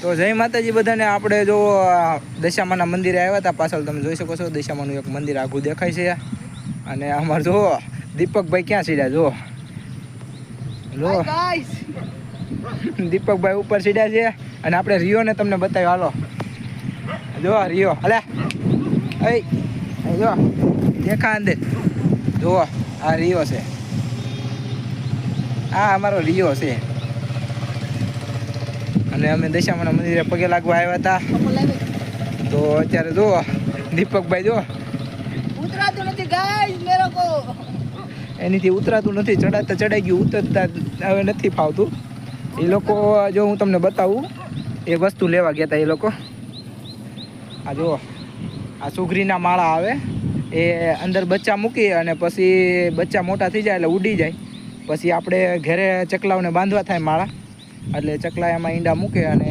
તો જય માતાજી બધાને. આપણે જો દશામાના મંદિરે આવ્યા હતા. પાછળ તમે જોઈ શકો છો દશામાનું એક મંદિર આઘું દેખાય છે. અને અમારે જો દીપકભાઈ ક્યાં સીડ્યા જો દીપકભાઈ ઉપર સીડ્યા છે. અને આપણે રિયોને તમને બતાવ્યો. હાલો જો રિયો હલે જો દેખા અંદર જો આ રિયો છે. આ અમારો રિયો છે. અને અમે દશામાના મંદિરે પગે લાગવા આવ્યા હતા. તો અત્યારે જો દીપકભાઈ જો ઉતરાતું નથી ગાઈસ મેરો કો. એનીથી ઉતરાતું નથી. ચડાતા ચડાઈ ગયું, ઉતરતા હવે નથી ફાવતું. એ લોકો જો હું તમને બતાવું એ વસ્તુ લેવા ગયા હતા એ લોકો. આ જો આ સુગરીના માળા આવે એ અંદર બચ્ચા મૂકી અને પછી બચ્ચા મોટા થઈ જાય એટલે ઉડી જાય. પછી આપણે ઘરે ચકલાઓને બાંધવા થાય માળા. એટલે ચકલા એમાં ઈંડા મૂકે અને